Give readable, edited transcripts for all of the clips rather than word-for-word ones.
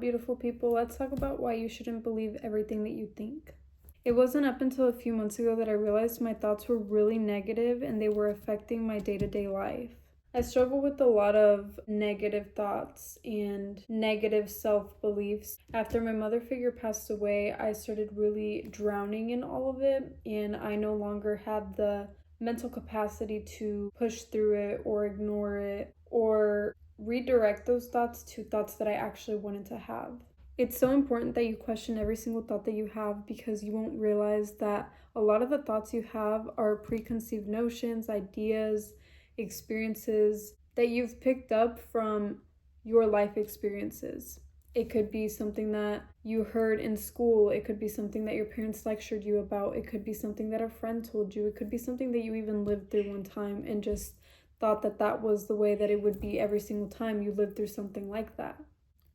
beautiful people. Let's talk about why you shouldn't believe everything that you think. It wasn't up until a few months ago that I realized my thoughts were really negative and they were affecting my day-to-day life. I struggle with a lot of negative thoughts and negative self-beliefs. After my mother figure passed away, I started really drowning in all of it, and I no longer had the mental capacity to push through it or ignore it or redirect those thoughts to thoughts that I actually wanted to have. It's so important that you question every single thought that you have, because you won't realize that a lot of the thoughts you have are preconceived notions, ideas, experiences that you've picked up from your life experiences. It could be something that you heard in school. It could be something that your parents lectured you about. It could be something that a friend told you. It could be something that you even lived through one time and just thought that that was the way that it would be every single time you lived through something like that.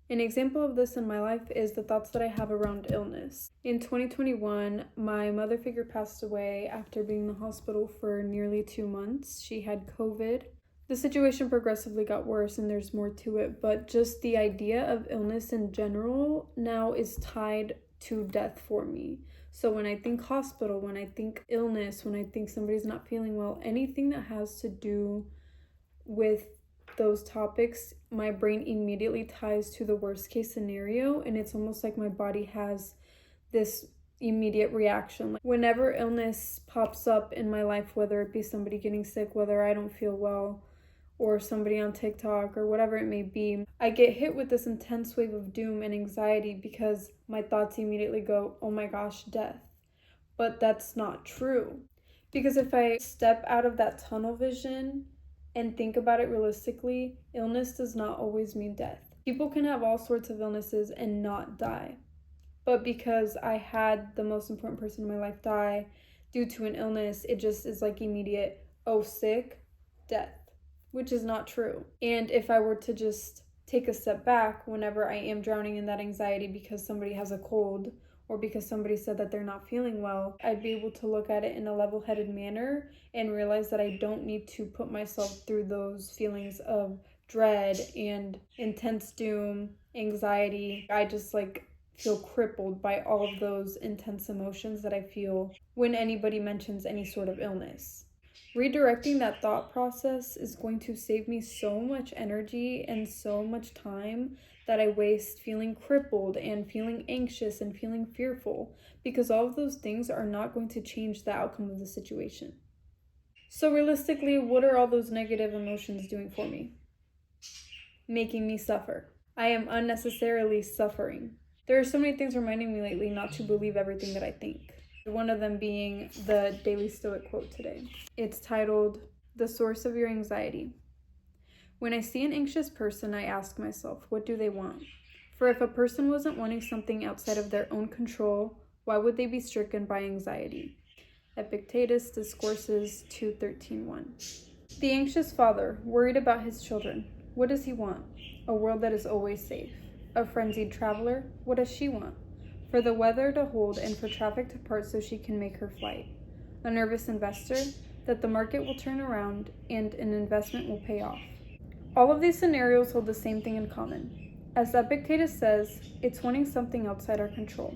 An example of this in my life is the thoughts that I have around illness. In 2021, my mother figure passed away after being in the hospital for nearly 2 months. She had COVID. The situation progressively got worse and there's more to it, but just the idea of illness in general now is tied to death for me. So when I think hospital, when I think illness, when I think somebody's not feeling well, anything that has to do with those topics, my brain immediately ties to the worst case scenario, and it's almost like my body has this immediate reaction. Like whenever illness pops up in my life, whether it be somebody getting sick, whether I don't feel well, or somebody on TikTok or whatever it may be, I get hit with this intense wave of doom and anxiety because my thoughts immediately go, oh my gosh, death. But that's not true. Because if I step out of that tunnel vision and think about it realistically, illness does not always mean death. People can have all sorts of illnesses and not die. But because I had the most important person in my life die due to an illness, it just is like immediate, oh, sick, death, which is not true. And if I were to just take a step back whenever I am drowning in that anxiety because somebody has a cold or because somebody said that they're not feeling well, I'd be able to look at it in a level-headed manner and realize that I don't need to put myself through those feelings of dread and intense doom, anxiety. I just feel crippled by all of those intense emotions that I feel when anybody mentions any sort of illness. Redirecting that thought process is going to save me so much energy and so much time that I waste feeling crippled and feeling anxious and feeling fearful, because all of those things are not going to change the outcome of the situation. So realistically, what are all those negative emotions doing for me? Making me suffer. I am unnecessarily suffering. There are so many things reminding me lately not to believe everything that I think. One of them being the Daily Stoic quote today. It's titled, "The Source of Your Anxiety." When I see an anxious person, I ask myself, what do they want? For if a person wasn't wanting something outside of their own control, why would they be stricken by anxiety? Epictetus Discourses 2:13-1. The anxious father, worried about his children. What does he want? A world that is always safe. A frenzied traveler, what does she want? For the weather to hold and for traffic to part so she can make her flight. A nervous investor, that the market will turn around and an investment will pay off. All of these scenarios hold the same thing in common. As Epictetus says, it's wanting something outside our control.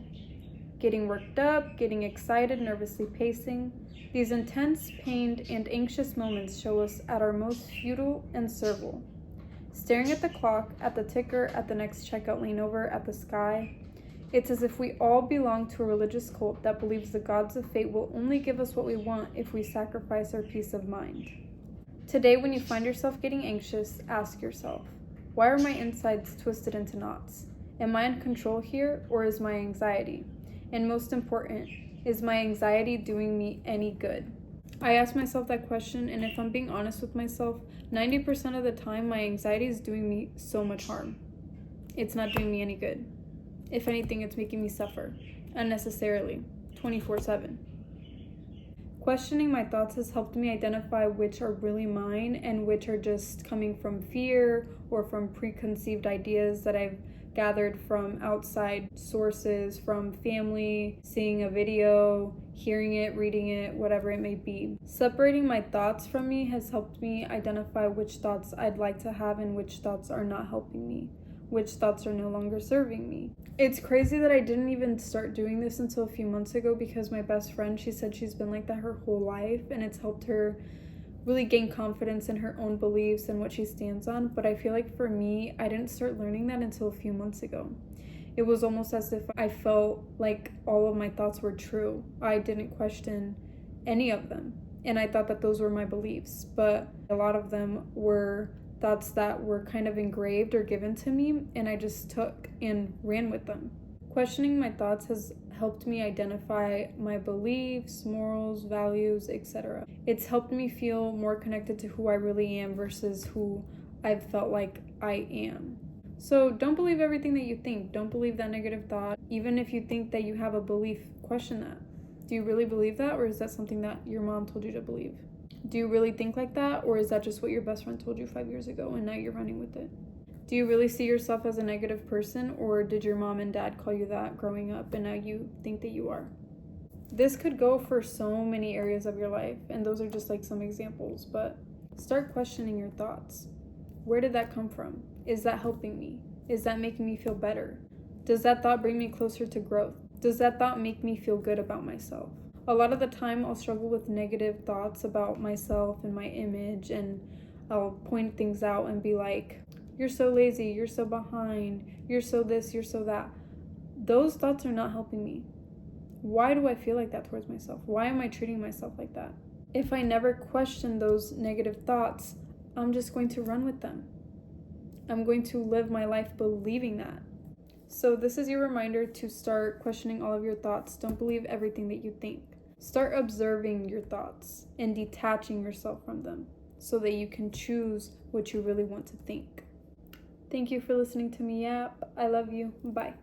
Getting worked up, getting excited, nervously pacing. These intense, pained, and anxious moments show us at our most futile and servile. Staring at the clock, at the ticker, at the next checkout lane over, at the sky. It's as if we all belong to a religious cult that believes the gods of fate will only give us what we want if we sacrifice our peace of mind. Today, when you find yourself getting anxious, ask yourself, why are my insides twisted into knots? Am I in control here, or is my anxiety? And most important, is my anxiety doing me any good? I ask myself that question, and if I'm being honest with myself, 90% of the time my anxiety is doing me so much harm. It's not doing me any good. If anything, it's making me suffer, unnecessarily, 24/7. Questioning my thoughts has helped me identify which are really mine and which are just coming from fear or from preconceived ideas that I've gathered from outside sources, from family, seeing a video, hearing it, reading it, whatever it may be. Separating my thoughts from me has helped me identify which thoughts I'd like to have and which thoughts are not helping me. which thoughts are no longer serving me. It's crazy that I didn't even start doing this until a few months ago because my best friend, she said she's been like that her whole life and it's helped her really gain confidence in her own beliefs and what she stands on. But I feel like for me, I didn't start learning that until a few months ago. It was almost as if I felt like all of my thoughts were true. I didn't question any of them. And I thought that those were my beliefs. But a lot of them were thoughts that were kind of engraved or given to me, and I just took and ran with them. Questioning my thoughts has helped me identify my beliefs, morals, values, etc. It's helped me feel more connected to who I really am versus who I've felt like I am. So don't believe everything that you think. Don't believe that negative thought. Even if you think that you have a belief, question that. Do you really believe that, or is that something that your mom told you to believe? Do you really think like that, or is that just what your best friend told you 5 years ago and now you're running with it? Do you really see yourself as a negative person, or did your mom and dad call you that growing up and now you think that you are? This could go for so many areas of your life, and those are just like some examples, but start questioning your thoughts. Where did that come from? Is that helping me? Is that making me feel better? Does that thought bring me closer to growth? Does that thought make me feel good about myself? A lot of the time I'll struggle with negative thoughts about myself and my image, and I'll point things out and be like, you're so lazy, you're so behind, you're so this, you're so that. Those thoughts are not helping me. Why do I feel like that towards myself? Why am I treating myself like that? If I never question those negative thoughts, I'm just going to run with them. I'm going to live my life believing that. So this is your reminder to start questioning all of your thoughts. Don't believe everything that you think. Start observing your thoughts and detaching yourself from them so that you can choose what you really want to think. Thank you for listening to me yap. I love you. Bye.